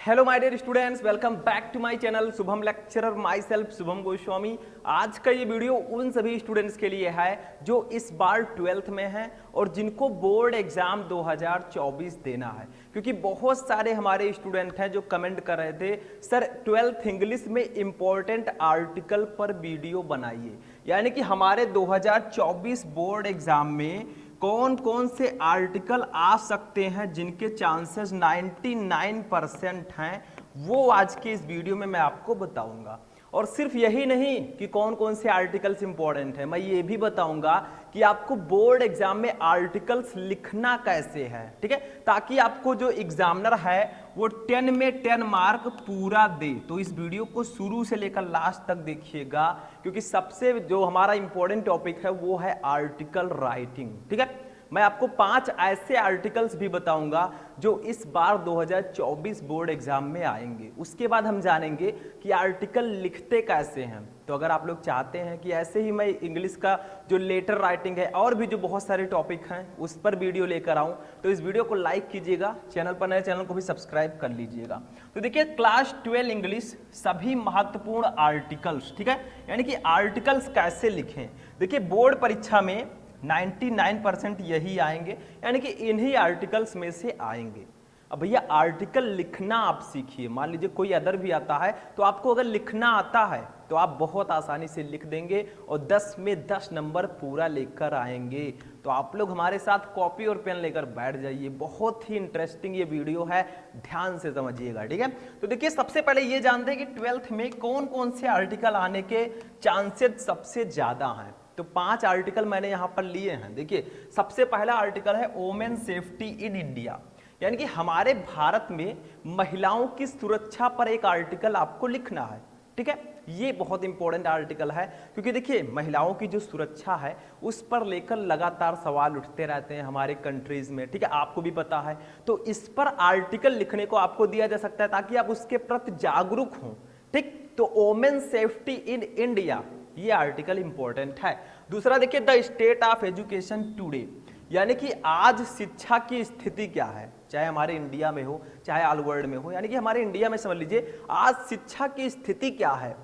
Hello my dear students, welcome back to my channel Shubham lecturer, myself Shubham Goswami. आज का ये video उन सभी स्टूडेंट्स के लिए है जो इस बार 12th में हैं और जिनको बोर्ड एग्जाम 2024 देना है, क्योंकि बहुत सारे हमारे स्टूडेंट हैं जो कमेंट कर रहे थे सर 12th इंग्लिश में इंपॉर्टेंट आर्टिकल पर वीडियो बनाइए। यानी कि हमारे 2024 बोर्ड एग्जाम में कौन कौन से आर्टिकल आ सकते हैं जिनके चांसेस 99% हैं, वो आज के इस वीडियो में मैं आपको बताऊंगा। और सिर्फ यही नहीं कि कौन कौन से आर्टिकल्स इंपॉर्टेंट हैं, मैं ये भी बताऊंगा कि आपको बोर्ड एग्जाम में आर्टिकल्स लिखना कैसे है, ठीक है, ताकि आपको जो एग्जामिनर है वो 10 में 10 मार्क पूरा दे। तो इस वीडियो को शुरू से लेकर लास्ट तक देखिएगा, क्योंकि सबसे जो हमारा इंपॉर्टेंट टॉपिक है वो है आर्टिकल राइटिंग। ठीक है, मैं आपको 5 ऐसे आर्टिकल्स भी बताऊंगा जो इस बार 2024 बोर्ड एग्जाम में आएंगे। उसके बाद हम जानेंगे कि आर्टिकल लिखते कैसे हैं। तो अगर आप लोग चाहते हैं कि ऐसे ही मैं इंग्लिश का जो लेटर राइटिंग है और भी जो बहुत सारे टॉपिक हैं उस पर वीडियो लेकर आऊं, तो इस वीडियो को लाइक कीजिएगा, चैनल पर नए चैनल को भी सब्सक्राइब कर लीजिएगा। तो देखिए, क्लास 12 इंग्लिश सभी महत्वपूर्ण आर्टिकल्स, ठीक है, यानी कि आर्टिकल्स कैसे लिखें। देखिए, बोर्ड परीक्षा में 99% यही आएंगे, यानी कि इन्हीं आर्टिकल्स में से आएंगे। अब भैया आर्टिकल लिखना आप सीखिए। मान लीजिए कोई अदर भी आता है, तो आपको अगर लिखना आता है तो आप बहुत आसानी से लिख देंगे और 10 में 10 नंबर पूरा लेकर आएंगे। तो आप लोग हमारे साथ कॉपी और पेन लेकर बैठ जाइए, बहुत ही इंटरेस्टिंग ये वीडियो है, ध्यान से समझिएगा। ठीक है, तो देखिए, सबसे पहले ये जानते हैं कि 12th में कौन कौन से आर्टिकल आने के चांसेस सबसे ज्यादा हैं। तो 5 आर्टिकल मैंने यहां पर लिए हैं। देखिए, सबसे पहला आर्टिकल है वोमेन सेफ्टी इन इंडिया, यानी कि हमारे भारत में महिलाओं की सुरक्षा पर एक आर्टिकल आपको लिखना है। ठीक है, ये बहुत इंपॉर्टेंट आर्टिकल है, क्योंकि देखिए महिलाओं की जो सुरक्षा है उस पर लेकर लगातार सवाल उठते रहते हैं हमारे कंट्रीज में। ठीक है, आपको भी पता है, तो इस पर आर्टिकल लिखने को आपको दिया जा सकता है ताकि आप उसके प्रति जागरूक हों। ठीक, तो वोमेन सेफ्टी इन इंडिया, ये आर्टिकल इंपॉर्टेंट है। दूसरा देखिए, the state of education today, यानी कि आज शिक्षा की स्थिति क्या है, चाहे हमारे इंडिया में हो चाहे ऑल वर्ल्ड में हो। यानी कि हमारे इंडिया में समझ लीजिए आज शिक्षा की स्थिति क्या है,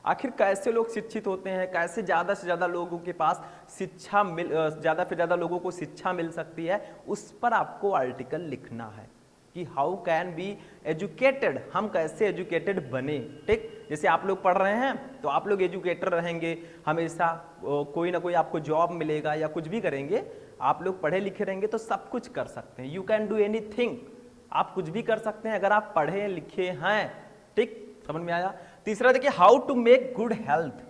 आखिर कैसे लोग शिक्षित होते हैं, कैसे ज्यादा से ज्यादा लोगों के पास शिक्षा ज्यादा से ज्यादा लोगों को शिक्षा मिल सकती है, उस पर आपको आर्टिकल लिखना है कि हाउ कैन बी एजुकेटेड, हम कैसे एजुकेटेड बने। ठीक, जैसे आप लोग पढ़ रहे हैं तो आप लोग एजुकेटर रहेंगे हमेशा, कोई ना कोई आपको जॉब मिलेगा या कुछ भी करेंगे, आप लोग पढ़े लिखे रहेंगे तो सब कुछ कर सकते हैं। यू कैन डू एनीथिंग, आप कुछ भी कर सकते हैं अगर आप पढ़े लिखे हैं। ठीक, समझ में आया। तीसरा देखिए, how to make good health.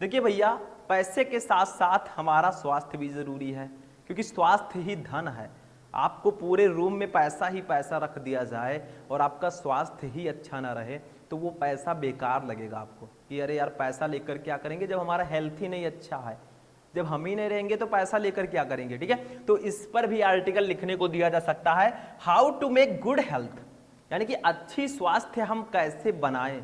देखिए भैया, पैसे के साथ साथ हमारा स्वास्थ्य भी जरूरी है, क्योंकि स्वास्थ्य ही धन है। आपको पूरे रूम में पैसा ही पैसा रख दिया जाए और आपका स्वास्थ्य ही अच्छा ना रहे तो वो पैसा बेकार लगेगा आपको, कि अरे यार पैसा लेकर क्या करेंगे जब हमारा हेल्थ ही नहीं अच्छा है, जब हम ही नहीं रहेंगे तो पैसा लेकर क्या करेंगे। ठीक है, तो इस पर भी आर्टिकल लिखने को दिया जा सकता है, how to make good health, यानी कि अच्छी स्वास्थ्य हम कैसे बनाएं,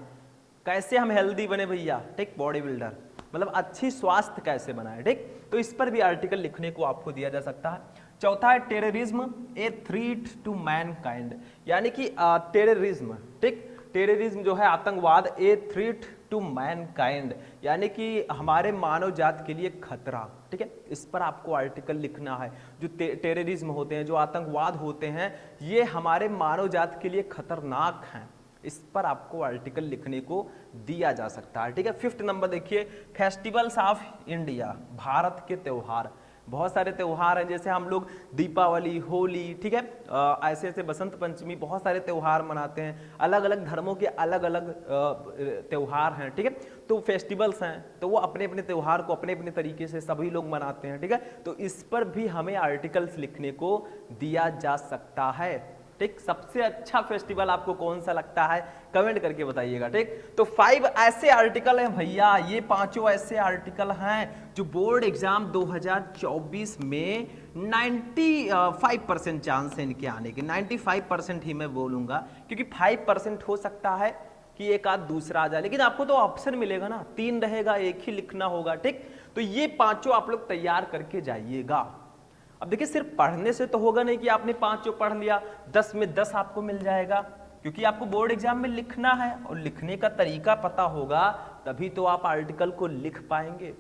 कैसे हम हेल्दी बने भैया। ठीक, बॉडी बिल्डर मतलब अच्छी स्वास्थ्य कैसे बनाएं। ठीक, तो इस पर भी आर्टिकल लिखने को आपको दिया जा सकता है। चौथा है terrorism a threat to mankind, यानी कि टेररिज्म, ठीक, टेररिज्म जो है आतंकवाद, ए थ्रेट टू मैनकाइंड, यानी कि हमारे मानव जात के लिए खतरा। ठीक है, इस पर आपको आर्टिकल लिखना है। जो टेररिज्म होते हैं, जो आतंकवाद होते हैं, ये हमारे मानव जात के लिए खतरनाक हैं, इस पर आपको आर्टिकल लिखने को दिया जा सकता है। ठीक है, 5th नंबर देखिए, फेस्टिवल्स ऑफ इंडिया, भारत के त्योहार। बहुत सारे त्योहार हैं, जैसे हम लोग दीपावली, होली, ठीक है, ऐसे ऐसे बसंत पंचमी, बहुत सारे त्योहार मनाते हैं, अलग अलग धर्मों के अलग अलग त्योहार हैं। ठीक है, तो फेस्टिवल्स हैं, तो वो अपने अपने त्योहार को अपने अपने तरीके से सभी लोग मनाते हैं। ठीक है, तो इस पर भी हमें आर्टिकल्स लिखने को दिया जा सकता है। ठीक, सबसे अच्छा फेस्टिवल आपको कौन सा लगता है कमेंट करके बताइएगा। ठीक, तो 5 ऐसे आर्टिकल हैं भैया, ये 5 ऐसे आर्टिकल हैं जो बोर्ड एग्जाम 2024 में 95% चांस है इनके आने के। 95% ही मैं बोलूंगा, क्योंकि 5% हो सकता है कि एक आध दूसरा आ जाए, लेकिन आपको तो ऑप्शन मिलेगा ना, 3 रहेगा, एक ही लिखना होगा। ठीक, तो ये 5 आप लोग तैयार करके जाइएगा। अब देखिए, सिर्फ पढ़ने से तो होगा नहीं कि आपने 5 पढ़ लिया 10 में 10 आपको मिल जाएगा। क्योंकि आपको बोर्ड एग्जाम में लिखना है और लिखने का तरीका पता होगा तभी तो आप आर्टिकल को लिख पाएंगे।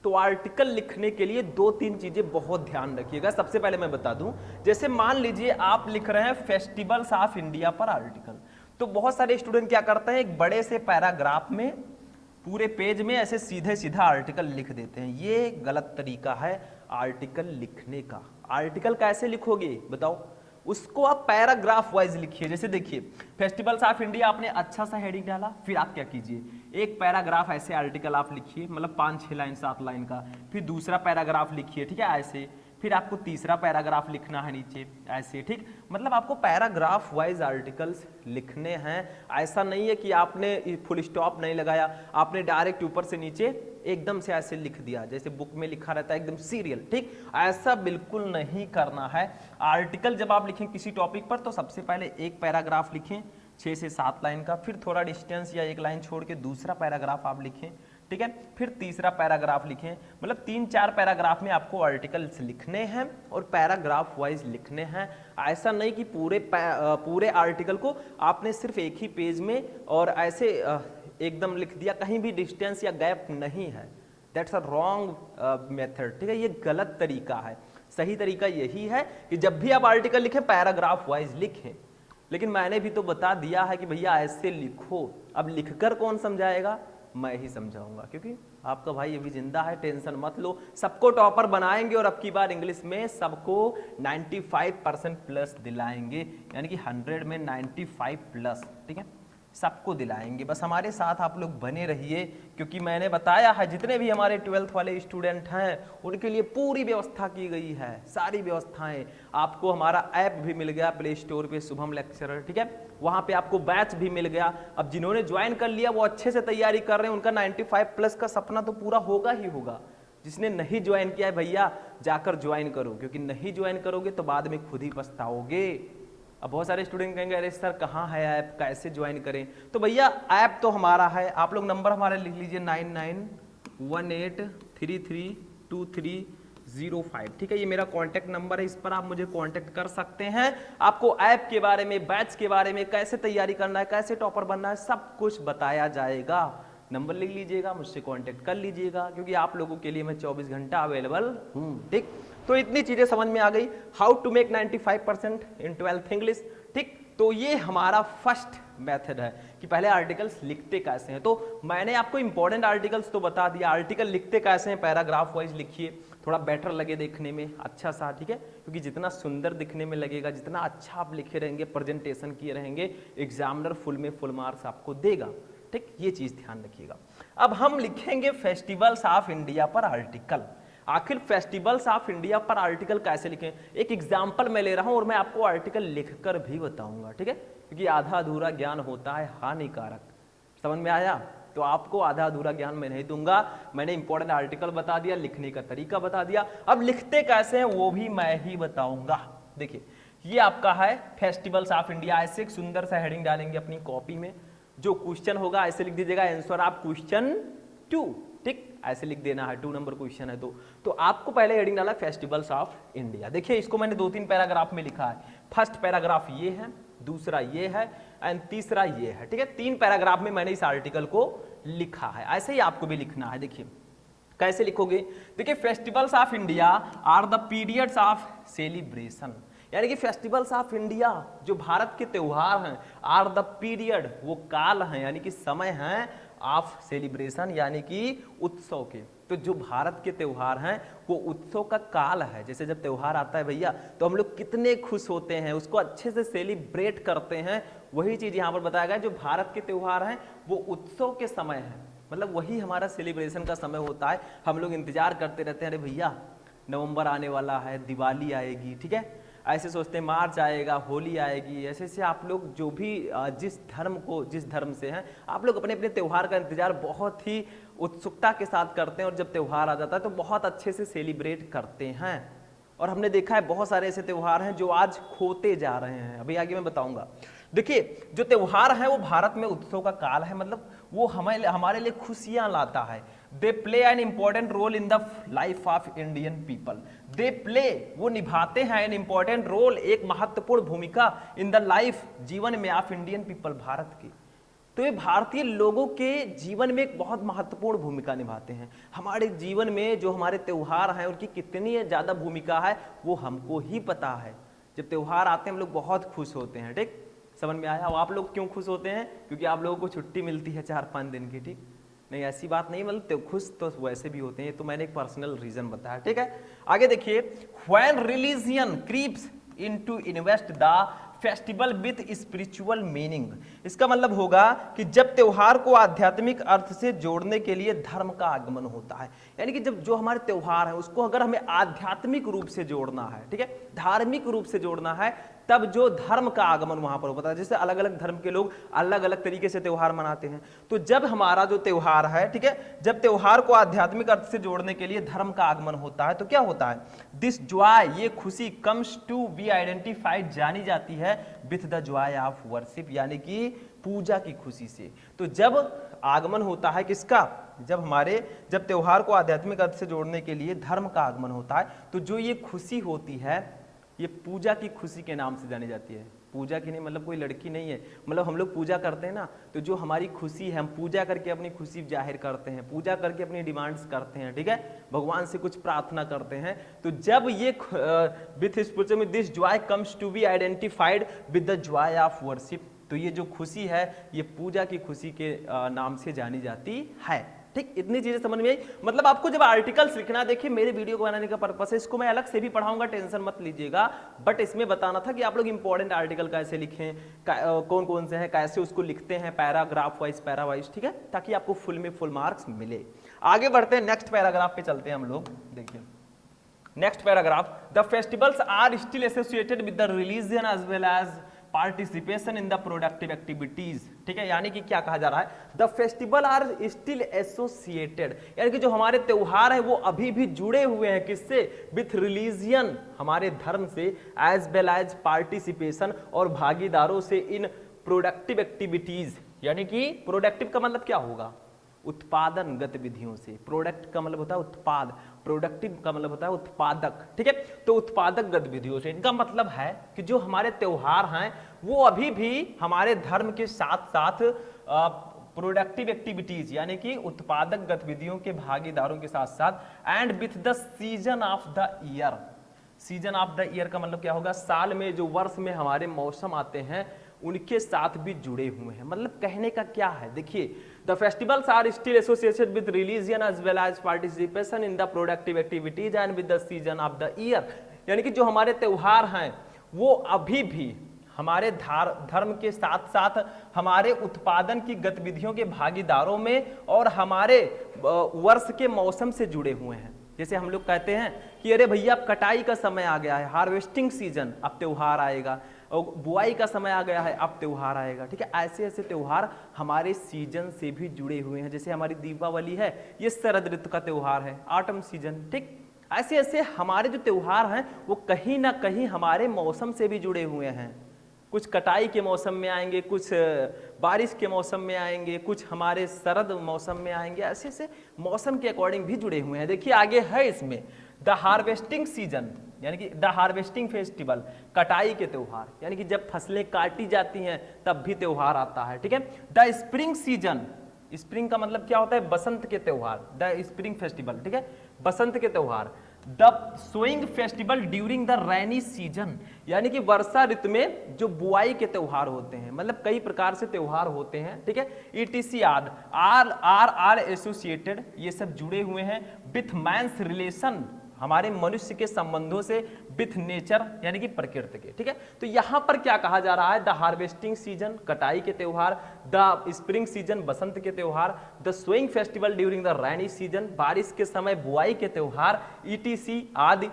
तो आर्टिकल लिखने के लिए 2-3 चीजें बहुत ध्यान रखिएगा। सबसे पहले मैं बता दूं, जैसे मान लीजिए आप लिख रहे हैं फेस्टिवल्स ऑफ इंडिया पर आर्टिकल, तो बहुत सारे स्टूडेंट क्या करते हैं, एक बड़े से पैराग्राफ में पूरे पेज में ऐसे सीधे सीधा आर्टिकल लिख देते हैं। ये गलत तरीका है आर्टिकल लिखने का। आर्टिकल कैसे लिखोगे बताओ? उसको आप पैराग्राफ वाइज लिखिए। जैसे देखिए फेस्टिवल्स ऑफ इंडिया, आपने अच्छा सा हेडिंग डाला, फिर आप क्या कीजिए, एक पैराग्राफ ऐसे आर्टिकल आप लिखिए, मतलब 5-6 लाइन 7 लाइन का, फिर दूसरा पैराग्राफ लिखिए, ठीक है ऐसे, फिर आपको तीसरा पैराग्राफ लिखना है नीचे ऐसे, ठीक। मतलब आपको पैराग्राफ वाइज आर्टिकल्स लिखने हैं। ऐसा नहीं है कि आपने फुल स्टॉप नहीं लगाया, आपने डायरेक्ट ऊपर से नीचे एकदम से ऐसे लिख दिया जैसे बुक में लिखा रहता है एकदम सीरियल, ठीक। ऐसा बिल्कुल नहीं करना है। आर्टिकल जब आप लिखें किसी टॉपिक पर तो सबसे पहले एक पैराग्राफ लिखें 6 से 7 लाइन का, फिर थोड़ा डिस्टेंस या 1 लाइन छोड़ के दूसरा पैराग्राफ आप लिखें, ठीक है, फिर तीसरा पैराग्राफ लिखें। मतलब 3-4 पैराग्राफ में आपको आर्टिकल्स लिखने हैं और पैराग्राफ वाइज लिखने हैं। ऐसा नहीं कि पूरे आर्टिकल को आपने सिर्फ एक ही पेज में और ऐसे एकदम लिख दिया, कहीं भी डिस्टेंस या गैप नहीं है। दैट्स अ रॉन्ग मेथड, ठीक है, ये गलत तरीका है। सही तरीका यही है कि जब भी आप आर्टिकल लिखें पैराग्राफ वाइज लिखें। लेकिन मैंने भी तो बता दिया है कि भैया ऐसे लिखो। अब लिखकर कौन समझाएगा? मैं ही समझाऊंगा, क्योंकि आपका भाई अभी जिंदा है, टेंशन मत लो। सबको टॉपर बनाएंगे और अब की बार इंग्लिश में सबको 95% प्लस दिलाएंगे, यानी कि 100 में 95 प्लस, ठीक है, सबको दिलाएंगे। बस हमारे साथ आप लोग बने रहिए, क्योंकि मैंने बताया है जितने भी हमारे 12th वाले स्टूडेंट हैं उनके लिए पूरी व्यवस्था की गई है, सारी व्यवस्थाएं। आपको हमारा ऐप भी मिल गया प्ले स्टोर पे, शुभम लेक्चरर, ठीक है, वहां पे आपको बैच भी मिल गया। अब जिन्होंने ज्वाइन कर लिया वो अच्छे से तैयारी कर रहे हैं, उनका 95 प्लस का सपना तो पूरा होगा ही होगा। जिसने नहीं ज्वाइन किया है भैया जाकर ज्वाइन करो, क्योंकि नहीं ज्वाइन करोगे तो बाद में खुद ही पछताओगे। अब बहुत सारे स्टूडेंट कहेंगे अरे सर कहाँ है ऐप, कैसे ज्वाइन करें? तो भैया ऐप तो हमारा है, आप लोग नंबर हमारा लिख लीजिए 9918332305, ठीक है, ये मेरा कांटेक्ट नंबर है, इस पर आप मुझे कांटेक्ट कर सकते हैं। आपको ऐप के बारे में, बैच के बारे में, कैसे तैयारी करना है, कैसे टॉपर बनना है, सब कुछ बताया जाएगा। नंबर लिख लीजिएगा, मुझसे कांटेक्ट कर लीजिएगा, क्योंकि आप लोगों के लिए मैं 24 घंटा अवेलेबल हूँ, ठीक। तो इतनी चीजें समझ में आ गई, how to make 95% in 12th English, ठीक। तो ये हमारा फर्स्ट मेथड है कि पहले आर्टिकल्स लिखते कैसे हैं। तो मैंने आपको इंपॉर्टेंट आर्टिकल्स तो बता दिया, आर्टिकल लिखते कैसे हैं, पैराग्राफ वाइज लिखिए, थोड़ा बेटर लगे देखने में, अच्छा सा, ठीक है, क्योंकि जितना सुंदर दिखने में लगेगा, जितना अच्छा आप लिखे रहेंगे, प्रेजेंटेशन किए रहेंगे, एग्जामिनर फुल में फुल मार्क्स आपको देगा, ठीक। ये चीज ध्यान रखिएगा। अब हम लिखेंगे फेस्टिवल्स ऑफ इंडिया पर आर्टिकल। आखिर फेस्टिवल्स ऑफ इंडिया पर आर्टिकल कैसे लिखें, एक एग्जाम्पल मैं ले रहा हूं और मैं आपको आर्टिकल लिखकर भी बताऊंगा, ठीक है, क्योंकि आधा अधूरा ज्ञान होता है हानिकारक। समझ में आया? तो आपको आधा अधूरा ज्ञान मैं नहीं दूंगा। मैंने इंपॉर्टेंट आर्टिकल बता दिया, लिखने का तरीका बता दिया, अब लिखते कैसे हैं वो भी मैं ही बताऊंगा। देखिए ये आपका है फेस्टिवल्स ऑफ इंडिया, ऐसे एक सुंदर सा हेडिंग डालेंगे अपनी कॉपी में, जो क्वेश्चन होगा ऐसे लिख दीजिएगा, आंसर ऑफ क्वेश्चन 2, ठीक, ऐसे लिख देना है, 2 नंबर क्वेश्चन है तो आपको पहले हेडिंग डाला फेस्टिवल्स ऑफ इंडिया। देखिए इसको मैंने 2-3 पैराग्राफ में लिखा है। फर्स्ट पैराग्राफ ये है, दूसरा ये है एंड तीसरा ये है, ठीक है, 3 पैराग्राफ में मैंने इस आर्टिकल को लिखा है। ऐसे ही आपको भी लिखना है। देखिए कैसे लिखोगे, देखिए festivals of India are the periods of celebration, यानी कि फेस्टिवल्स ऑफ इंडिया जो भारत के त्योहार हैं, आर द पीरियड वो काल हैं, यानी कि समय हैं, ऑफ सेलिब्रेशन यानी कि उत्सव के। तो जो भारत के त्योहार हैं वो उत्सव का काल है। जैसे जब त्योहार आता है भैया तो हम लोग कितने खुश होते हैं, उसको अच्छे से सेलिब्रेट करते हैं, वही चीज यहाँ पर बताया गया। जो भारत के त्योहार हैं वो उत्सव के समय है, मतलब वही हमारा सेलिब्रेशन का समय होता है। हम लोग इंतजार करते रहते हैं, अरे भैया नवंबर आने वाला है, दिवाली आएगी, ठीक है, ऐसे सोचते हैं मार्च आएगा, होली आएगी, ऐसे ऐसे आप लोग जो भी जिस धर्म से हैं आप लोग अपने अपने त्यौहार का इंतजार बहुत ही उत्सुकता के साथ करते हैं, और जब त्यौहार आ जाता है तो बहुत अच्छे से सेलिब्रेट करते हैं। और हमने देखा है बहुत सारे ऐसे त्यौहार हैं जो आज खोते जा रहे हैं, अभी आगे मैं बताऊंगा। देखिए जो त्यौहार है वो भारत में उत्सव का काल है, मतलब वो हमारे लिए खुशियां लाता है। They play an important role in the life of Indian people. They play, वो निभाते हैं, एन इंपॉर्टेंट रोल, एक महत्वपूर्ण भूमिका, इन द लाइफ, जीवन में, ऑफ इंडियन पीपल, भारत की। तो ये भारतीय लोगों के जीवन में एक बहुत महत्वपूर्ण भूमिका निभाते हैं। हमारे जीवन में जो हमारे त्योहार हैं उनकी कितनी ज़्यादा भूमिका है वो हमको ही पता है। जब त्योहार आते हैं हम लोग बहुत खुश होते हैं, ठीक, समझ में आया? आप लोग क्यों खुश होते हैं? क्योंकि आप लोगों को छुट्टी मिलती है 4-5 दिन की, ठीक? नहीं, ऐसी बात नहीं, मतलब खुश तो वैसे भी होते हैं, तो मैंने एक पर्सनल रीजन बताया, ठीक है। आगे देखिए, when religion creeps into invest the festival with spiritual meaning. इसका मतलब होगा कि जब त्योहार को आध्यात्मिक अर्थ से जोड़ने के लिए धर्म का आगमन होता है, यानी कि जब जो हमारे त्योहार है उसको अगर हमें आध्यात्मिक रूप से जोड़ना है, ठीक है, धार्मिक रूप से जोड़ना है, तब जो धर्म का आगमन वहां पर होता है। जैसे अलग अलग धर्म के लोग अलग अलग तरीके से त्योहार मनाते हैं, तो जब हमारा जो त्योहार है, ठीक है, जब त्योहार को आध्यात्मिक अर्थ से जोड़ने के लिए धर्म का आगमन होता है तो क्या होता है? दिस जॉय, ये खुशी, कम्स टू बी आइडेंटिफाइड, जानी जाती है, with the joy of worship, यानी कि पूजा की खुशी से। तो जब आगमन होता है किसका? जब त्योहार को आध्यात्मिक अर्थ से जोड़ने के लिए धर्म का आगमन होता है, तो जो ये खुशी होती है ये पूजा की खुशी के नाम से जानी जाती है। पूजा की नहीं, मतलब कोई लड़की नहीं है, मतलब हम लोग पूजा करते हैं ना, तो जो हमारी खुशी है, हम पूजा करके अपनी खुशी जाहिर करते हैं, पूजा करके अपनी डिमांड्स करते हैं, ठीक है, भगवान से कुछ प्रार्थना करते हैं। तो जब ये विथ स्पिरिचुअल में this joy comes to be identified with the joy of worship, तो ये जो खुशी है ये पूजा की खुशी के नाम से जानी जाती है, ठीक। इतनी चीजें समझ में आई। मतलब आपको जब आर्टिकल्स लिखना, देखिए मेरे वीडियो को बनाने का पर्पस है, इसको मैं अलग से भी पढ़ाऊंगा, टेंशन मत लीजिएगा, बट इसमें बताना था कि आप लोग इंपॉर्टेंट आर्टिकल कैसे लिखें, कौन कौन से हैं, कैसे उसको लिखते हैं, पैराग्राफ वाइज, पैरा वाइज, ठीक है, ताकि आपको फुल में फुल मार्क्स मिले। आगे बढ़ते हैं, नेक्स्ट पैराग्राफ पे चलते हैं हम लोग। देखिए next paragraph, the festivals are still associated with the religion as well as participation in the productive activities, ठीक है, यानी कि क्या कहा जा रहा है? The festival are still associated, यानी कि जो हमारे त्योहार है वो अभी भी जुड़े हुए हैं किससे? विथ रिलीजियन, हमारे धर्म से, एज वेल एज पार्टिसिपेशन, और भागीदारों से, इन प्रोडक्टिव एक्टिविटीज, यानी कि प्रोडक्टिव का मतलब क्या होगा? उत्पादन गतिविधियों से। प्रोडक्ट का मतलब होता है उत्पाद, प्रोडक्टिव का मतलब होता है उत्पादक, ठीक है, तो उत्पादक गतिविधियों से। इनका मतलब है कि जो हमारे त्योहार हैं वो अभी भी हमारे धर्म के साथ साथ प्रोडक्टिव एक्टिविटीज, यानी कि उत्पादक गतिविधियों के भागीदारों के साथ साथ, and with the season of the year. Season of the year का मतलब क्या होगा? साल में जो वर्ष में हमारे मौसम आते हैं उनके साथ भी जुड़े हुए हैं। मतलब कहने का क्या है, देखिए, the festivals are still associated with religion as well as participation in the productive activities and with the season of the year, यानी कि जो हमारे त्योहार हैं वो अभी भी हमारे धर्म के साथ साथ हमारे उत्पादन की गतिविधियों के भागीदारों में और हमारे वर्ष के मौसम से जुड़े हुए हैं। जैसे हम लोग कहते हैं कि अरे भैया अब कटाई का समय आ गया है, हार्वेस्टिंग सीजन, अब त्योहार आएगा, और बुआई का समय आ गया है, अब त्योहार आएगा, ठीक है। ऐसे ऐसे त्योहार हमारे सीजन से भी जुड़े हुए हैं। जैसे हमारी दीपावली है, ये शरद ऋतु का त्योहार है, ऑटम सीजन, ठीक। ऐसे ऐसे हमारे जो त्योहार हैं वो कहीं ना कहीं हमारे मौसम से भी जुड़े हुए हैं। कुछ कटाई के मौसम में आएंगे, कुछ बारिश के मौसम में आएंगे, कुछ हमारे शरद मौसम में आएंगे, ऐसे ऐसे मौसम के अकॉर्डिंग भी जुड़े हुए हैं। देखिए आगे है इसमें द हार्वेस्टिंग सीजन, यानी कि द हार्वेस्टिंग फेस्टिवल, कटाई के त्योहार, यानी कि जब फसलें काटी जाती हैं तब भी त्योहार आता है, ठीक है। द स्प्रिंग सीजन, स्प्रिंग का मतलब क्या होता है? बसंत के त्योहार, द स्प्रिंग फेस्टिवल, ठीक है, बसंत के त्योहार। The sowing festival during the rainy season, यानी कि वर्षा ऋतु में जो बुआई के त्योहार होते हैं, मतलब कई प्रकार से त्योहार होते हैं, ठीक है। ETC आर एसोसिएटेड, ये सब जुड़े हुए हैं विथ मैन्स रिलेशन, हमारे मनुष्य के संबंधों से, विथ नेचर, यानी कि प्रकृति के, ठीक है। तो यहां पर क्या कहा जा रहा है? द हार्वेस्टिंग सीजन, कटाई के त्योहार, द स्प्रिंग सीजन, बसंत के त्योहार, the sowing festival during the rainy season, बारिश के समय बुआई के त्योहार, ETC आदि,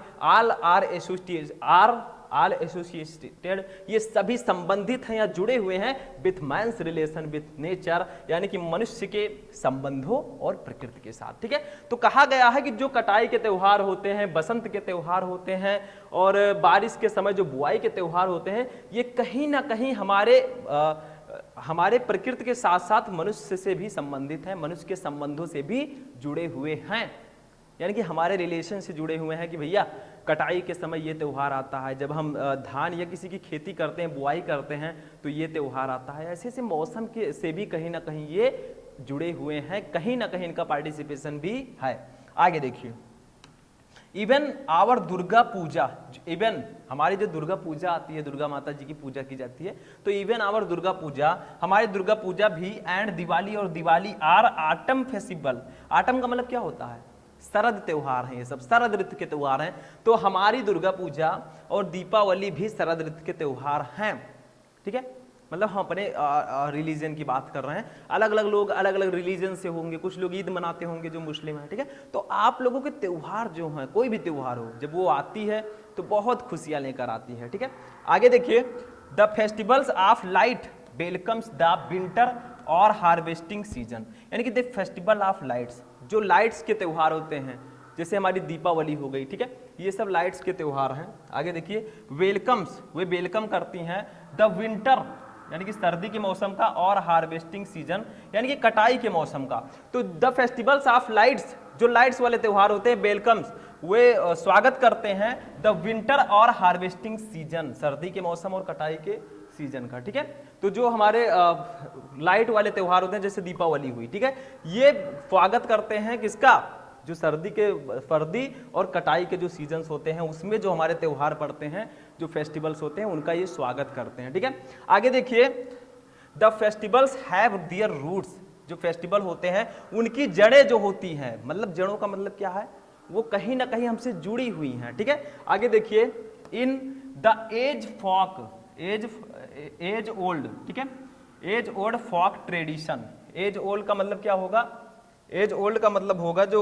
ऑल एसोसिएटेड, ये सभी संबंधित हैं या जुड़े हुए हैं with man's relation with nature, यानी कि मनुष्य के संबंधों और प्रकृति के साथ, ठीक है। तो कहा गया है कि जो कटाई के त्योहार होते हैं, बसंत के त्योहार होते हैं और बारिश के समय जो बुआई के त्योहार होते हैं, ये कहीं ना कहीं हमारे हमारे प्रकृति के साथ साथ मनुष्य से भी संबंधित हैं, मनुष्य के संबंधों से भी जुड़े हुए हैं, यानी कि हमारे रिलेशन से जुड़े हुए हैं कि भैया कटाई के समय ये त्यौहार आता है, जब हम धान या किसी की खेती करते हैं, बुआई करते हैं तो ये त्यौहार आता है। ऐसे ऐसे मौसम के से भी कहीं ना कहीं ये जुड़े हुए हैं, कहीं ना कहीं इनका पार्टिसिपेशन भी है। आगे देखिए, even our Durga Puja, even हमारी जो दुर्गा पूजा आती है, दुर्गा माता जी की पूजा की जाती है, तो इवन आवर दुर्गा पूजा, हमारी दुर्गा पूजा भी एंड दिवाली और Diwali are autumn festival. Autumn का मतलब क्या होता है? शरद त्योहार हैं, ये सब शरद ऋतु के त्योहार हैं। तो हमारी दुर्गा पूजा और दीपावली भी शरद ऋतु के त्योहार हैं, ठीक है। मतलब हम अपने रिलीजन की बात कर रहे हैं, अलग अलग लोग अलग अलग रिलीजन से होंगे, कुछ लोग ईद मनाते होंगे जो मुस्लिम हैं, ठीक है। तो आप लोगों के त्यौहार जो हैं, कोई भी त्यौहार हो, जब वो आती है तो बहुत खुशियां लेकर आती है, ठीक है। आगे देखिए, the festivals of light welcomes the winter और हार्वेस्टिंग सीजन, यानी कि द फेस्टिवल ऑफ लाइट्स, जो लाइट्स के त्यौहार होते हैं, जैसे हमारी दीपावली हो गई, ठीक है, ये सब लाइट्स के त्यौहार हैं। आगे देखिए, वेलकम्स, वे वेलकम करती हैं द विंटर, यानी कि सर्दी के मौसम का, और हार्वेस्टिंग सीजन, यानी कि कटाई के मौसम का। तो द फेस्टिवल्स ऑफ लाइट्स, जो लाइट्स वाले त्यौहार होते हैं, वेलकम्स, वे स्वागत करते हैं द विंटर और हार्वेस्टिंग सीजन, सर्दी के मौसम और कटाई के सीजन का, ठीक है। तो जो हमारे लाइट वाले त्यौहार होते हैं, जैसे दीपावली हुई, ठीक है, ये स्वागत करते हैं किसका? जो सर्दी और कटाई के जो सीजन्स होते हैं, उसमें जो हमारे त्यौहार पड़ते हैं, जो फेस्टिवल्स होते हैं, उनका ये स्वागत करते हैं, ठीक है। आगे देखिए, the festivals have their roots, जो फेस्टिवल होते हैं उनकी जड़ें जो होती हैं, मतलब जड़ों का मतलब क्या है? वो कहीं ना कहीं हमसे जुड़ी हुई हैं, ठीक है। आगे देखिए, in the age folk, age old, ठीक है, age old folk tradition, age old का मतलब क्या होगा? एज ओल्ड का मतलब होगा जो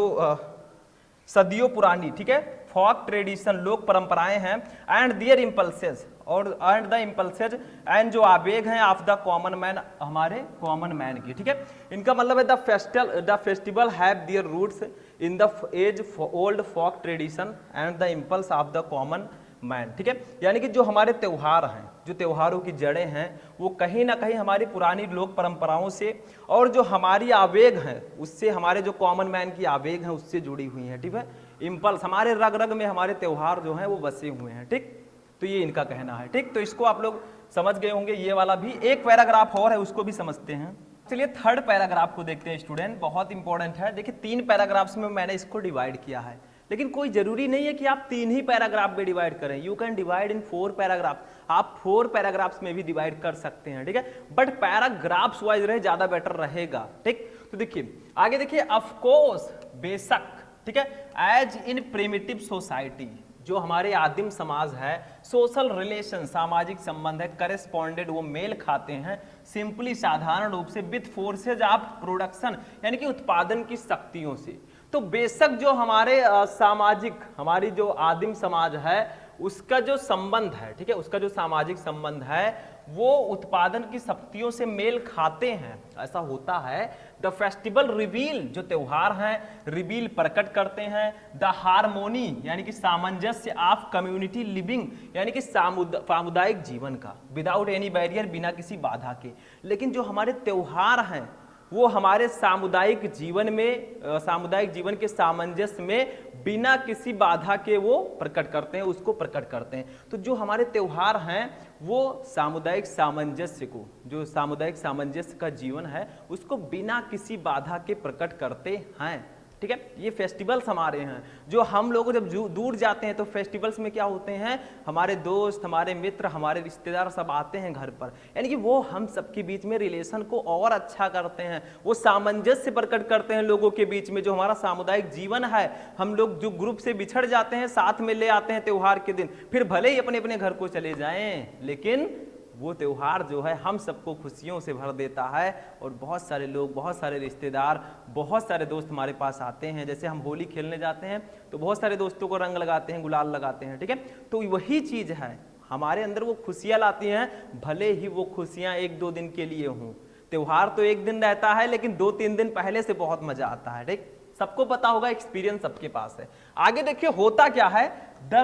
सदियों पुरानी, ठीक है, फॉक ट्रेडिशन, लोक परंपराएं हैं, एंड दियर इम्पल्सेस, और एंड द इम्पल्सेज, एंड जो आवेग हैं ऑफ द कॉमन मैन, हमारे कॉमन मैन की, ठीक है। इनका मतलब है the festival have their roots in the age old folk tradition and the impulse of the common man, ठीक है। यानी कि जो हमारे त्यौहार हैं, जो त्योहारों की जड़ें हैं, वो कहीं ना कहीं हमारी पुरानी लोक परंपराओं से, और जो हमारी आवेग हैं उससे, हमारे जो कॉमन मैन की आवेग हैं उससे जुड़ी हुई हैं, ठीक है। इम्पल्स, हमारे रग रग में हमारे त्यौहार जो हैं वो बसे हुए हैं, ठीक। तो ये इनका कहना है, ठीक। तो इसको आप लोग समझ गए होंगे। ये वाला भी एक पैराग्राफ और है, उसको भी समझते हैं। चलिए थर्ड पैराग्राफ को देखते हैं स्टूडेंट, बहुत इंपॉर्टेंट है। देखिए 3 पैराग्राफ्स में मैंने इसको डिवाइड किया है, लेकिन कोई जरूरी नहीं है कि आप 3 ही पैराग्राफ में डिवाइड करें। You can divide in 4 paragraph, आप 4 पैराग्राफ्स में भी डिवाइड कर सकते हैं, ठीक है। बट पैराग्राफ्स वाइज रहे ज्यादा बेटर रहेगा, ठीक। तो देखिए आगे देखिए, ऑफकोर्स, बेशक, ठीक है, एज इन प्रिमिटिव सोसाइटी, जो हमारे आदिम समाज है, सोशल रिलेशन, सामाजिक संबंध है, करेस्पॉन्डेड, वो मेल खाते हैं सिंपली, साधारण रूप से, विथ फोर्सेज ऑफ प्रोडक्शन, यानी कि उत्पादन की शक्तियों से। तो बेशक जो हमारे सामाजिक, हमारी जो आदिम समाज है उसका जो संबंध है, ठीक है, उसका जो सामाजिक संबंध है वो उत्पादन की शक्तियों से मेल खाते हैं, ऐसा होता है। द फेस्टिवल रिवील, जो त्योहार हैं रिवील, प्रकट करते हैं द हार्मोनी, यानी कि सामंजस्य ऑफ कम्युनिटी लिविंग, यानी कि सामुदायिक जीवन का, विदाउट एनी बैरियर, बिना किसी बाधा के। लेकिन जो हमारे त्योहार हैं वो हमारे सामुदायिक जीवन में, सामुदायिक जीवन के सामंजस्य में बिना किसी बाधा के वो प्रकट करते हैं, उसको प्रकट करते हैं। तो जो हमारे त्योहार हैं वो सामुदायिक सामंजस्य को, जो सामुदायिक सामंजस्य का जीवन है उसको बिना किसी बाधा के प्रकट करते हैं, ठीक है। ये फेस्टिवल्स हमारे हैं, जो हम लोग जब दूर जाते हैं तो फेस्टिवल्स में क्या होते हैं, हमारे दोस्त, हमारे मित्र, हमारे रिश्तेदार सब आते हैं घर पर, यानी कि वो हम सबके बीच में रिलेशन को और अच्छा करते हैं, वो सामंजस्य प्रकट करते हैं लोगों के बीच में। जो हमारा सामुदायिक जीवन है, हम लोग जो ग्रुप से बिछड़ जाते हैं साथ में ले आते हैं त्योहार के दिन, फिर भले ही अपने अपने घर को चले जाएं, लेकिन वो त्योहार जो है हम सबको खुशियों से भर देता है। और बहुत सारे लोग, बहुत सारे रिश्तेदार, बहुत सारे दोस्त हमारे पास आते हैं। जैसे हम होली खेलने जाते हैं तो बहुत सारे दोस्तों को रंग लगाते हैं, गुलाल लगाते हैं, ठीक है। तो वही चीज़ है, हमारे अंदर वो खुशियाँ लाती हैं, भले ही वो खुशियाँ 1-2 दिन के लिए हों। त्योहार तो 1 दिन रहता है, लेकिन 2-3 दिन पहले से बहुत मजा आता है, ठीक। सबको पता होगा, एक्सपीरियंस सबके पास है। आगे देखिए होता क्या है, द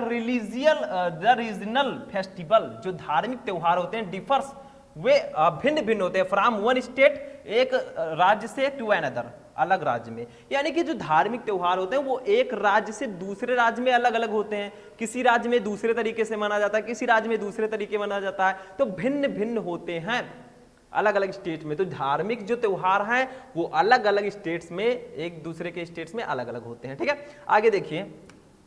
रीजनल फेस्टिवल, जो धार्मिक त्योहार होते हैं, डिफर्स वे भिन्न भिन्न होते हैं। फ्रॉम वन स्टेट, एक राज्य से, टू अनदर, अलग राज्य में। यानी कि जो धार्मिक त्योहार होते हैं वो एक राज्य से दूसरे राज्य में अलग अलग होते हैं। किसी राज्य में दूसरे तरीके से मनाया जाता है, किसी राज्य में दूसरे तरीके मनाया जाता है, तो भिन्न भिन्न होते हैं अलग अलग स्टेट में। तो धार्मिक जो त्योहार हैं वो अलग अलग स्टेट्स में, एक दूसरे के स्टेट्स में अलग अलग होते हैं। ठीक है, आगे देखिए,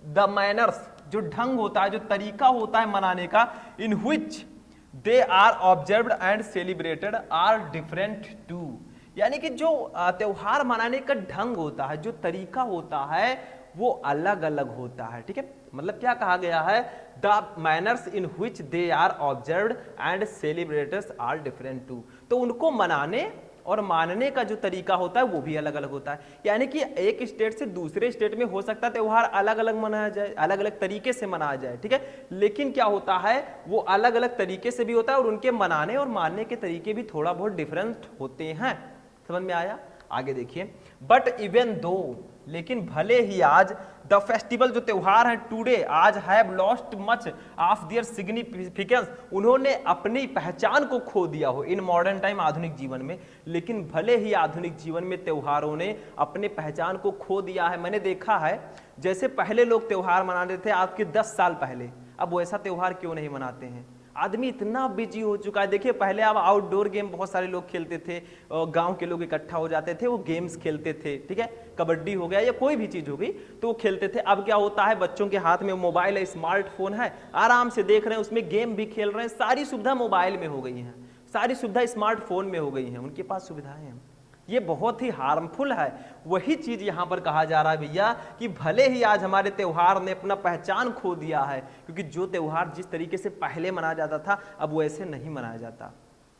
द मैनर्स, जो ढंग होता है, जो तरीका होता है मनाने का, in which they are observed and celebrated are different too. यानी कि जो त्योहार मनाने का ढंग होता है, जो तरीका होता है, वो अलग अलग होता है। ठीक है, मतलब क्या कहा गया है, the manners in which they are observed and celebrated are different too. तो उनको मनाने और मानने का जो तरीका होता है वो भी अलग अलग होता है। यानी कि एक स्टेट से दूसरे स्टेट में हो सकता है त्योहार अलग अलग मनाया जाए, अलग अलग तरीके से मनाया जाए। ठीक है, लेकिन क्या होता है, वो अलग अलग तरीके से भी होता है और उनके मनाने और मानने के तरीके भी थोड़ा बहुत डिफरेंट होते हैं। समझ में आया? आगे देखिए, बट इवन दो, लेकिन भले ही आज, द फेस्टिवल, जो त्योहार है, टुडे, आज, have lost much of their significance, उन्होंने अपनी पहचान को खो दिया हो इन मॉडर्न टाइम, आधुनिक जीवन में। लेकिन भले ही आधुनिक जीवन में त्योहारों ने अपने पहचान को खो दिया है। मैंने देखा है जैसे पहले लोग त्योहार मनाते थे आज के 10 साल पहले, अब वैसा त्योहार क्यों नहीं मनाते हैं। आदमी इतना बिजी हो चुका है। देखिए, पहले आप आउटडोर गेम बहुत सारे लोग खेलते थे, गांव के लोग इकट्ठा हो जाते थे, वो गेम्स खेलते थे। ठीक है, कबड्डी हो गया या कोई भी चीज हो गई तो वो खेलते थे। अब क्या होता है, बच्चों के हाथ में मोबाइल है, स्मार्टफोन है, आराम से देख रहे हैं, उसमें गेम भी खेल रहे हैं। सारी सुविधा मोबाइल में हो गई है, सारी सुविधा स्मार्टफोन में हो गई है, उनके पास सुविधाएं हैं। ये बहुत ही हार्मफुल है। वही चीज यहां पर कहा जा रहा है भैया कि भले ही आज हमारे त्योहार ने अपना पहचान खो दिया है, क्योंकि जो त्योहार जिस तरीके से पहले मनाया जाता था अब वैसे नहीं मनाया जाता।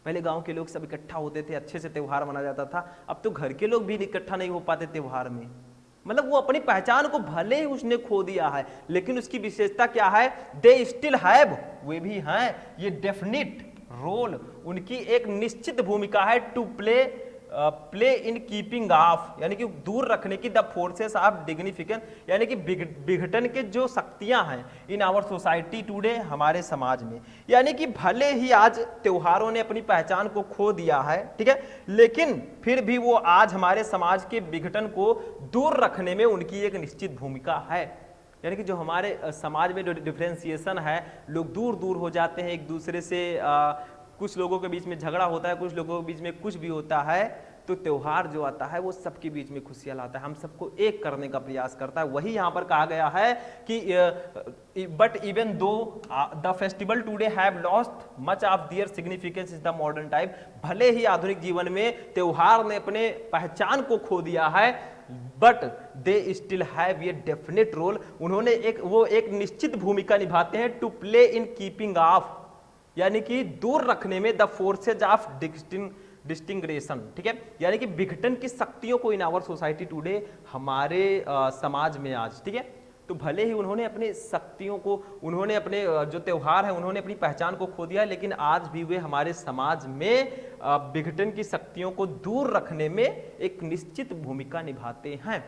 पहले गांव के लोग सब इकट्ठा होते थे, अच्छे से त्योहार मनाया जाता था। अब तो घर के लोग भी इकट्ठा नहीं हो पाते त्योहार में। मतलब वो अपनी पहचान को भले ही उसने खो दिया है, लेकिन उसकी विशेषता क्या है, दे स्टिल हैव, वे भी हैं, ये डेफिनिट रोल, उनकी एक निश्चित भूमिका है, to play in keeping off, यानी कि दूर रखने की, द फोर्सेस ऑफ डिग्निफिकेंस, यानी कि विघटन के जो शक्तियां हैं इन आवर सोसाइटी टुडे, हमारे समाज में। यानी कि भले ही आज त्योहारों ने अपनी पहचान को खो दिया है, ठीक है, लेकिन फिर भी वो आज हमारे समाज के विघटन को दूर रखने में उनकी एक निश्चित भूमिका है। यानी कि जो हमारे समाज में जो डिफ्रेंसिएशन है, लोग दूर दूर हो जाते हैं एक दूसरे से, कुछ लोगों के बीच में झगड़ा होता है, कुछ लोगों के बीच में कुछ भी होता है, तो त्योहार जो आता है वो सबके बीच में खुशियां लाता है, हम सबको एक करने का प्रयास करता है। वही यहाँ पर कहा गया है कि but even though the festival today have lost much of their significance is the modern time, भले ही आधुनिक जीवन में त्योहार ने अपने पहचान को खो दिया है, but they still have a definite role, उन्होंने एक निश्चित भूमिका निभाते हैं, to play in keeping off, यानी कि दूर रखने में, द फोर्सेज ऑफ डिस्टिंग्रेशन, ठीक है, यानी कि विघटन की शक्तियों को इन आवर सोसाइटी टुडे, हमारे समाज में आज, ठीक है। तो भले ही उन्होंने अपनी शक्तियों को, उन्होंने अपने जो त्योहार है उन्होंने अपनी पहचान को खो दिया, लेकिन आज भी वे हमारे समाज में विघटन की शक्तियों को दूर रखने में एक निश्चित भूमिका निभाते हैं।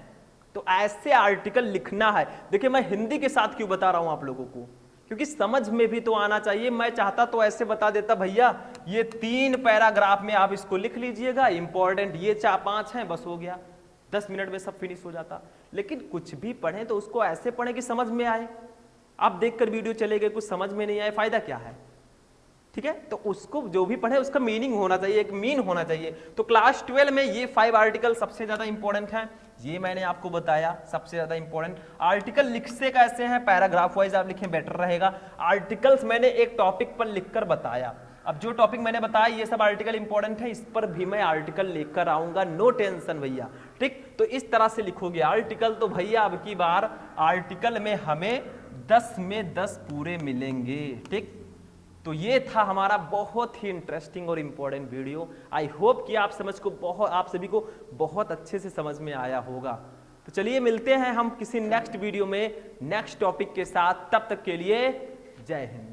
तो ऐसे आर्टिकल लिखना है। देखिए, मैं हिंदी के साथ क्यों बता रहा हूं आप लोगों को, क्योंकि समझ में भी तो आना चाहिए। मैं चाहता तो ऐसे बता देता, भैया ये 3 पैराग्राफ में आप इसको लिख लीजिएगा, इंपॉर्टेंट ये 4-5 हैं, बस हो गया, 10 मिनट में सब फिनिश हो जाता। लेकिन कुछ भी पढ़ें तो उसको ऐसे पढ़ें कि समझ में आए। आप देखकर वीडियो चले गए, कुछ समझ में नहीं आए, फायदा क्या है, ठीक है। तो उसको जो भी पढ़े उसका मीनिंग होना चाहिए, एक मीन होना चाहिए। तो क्लास 12 में ये 5 आर्टिकल सबसे ज्यादा इंपॉर्टेंट हैं, ये मैंने आपको बताया सबसे ज्यादा इंपॉर्टेंट। आर्टिकल लिखते कैसे हैं, पैराग्राफ वाइज आप लिखें, बेटर रहेगा। आर्टिकल्स मैंने एक टॉपिक पर लिखकर बताया। अब जो टॉपिक मैंने बताया ये सब आर्टिकल इंपॉर्टेंट है, इस पर भी मैं आर्टिकल लेकर आऊंगा, नो टेंशन भैया, ठीक। तो इस तरह से लिखोगे आर्टिकल, तो भैया अब की बार आर्टिकल में हमें 10 में 10 पूरे मिलेंगे, ठीक। तो ये था हमारा बहुत ही इंटरेस्टिंग और इंपॉर्टेंट वीडियो। आई होप कि आप सभी को बहुत अच्छे से समझ में आया होगा। तो चलिए मिलते हैं हम किसी नेक्स्ट वीडियो में नेक्स्ट टॉपिक के साथ, तब तक के लिए जय हिंद।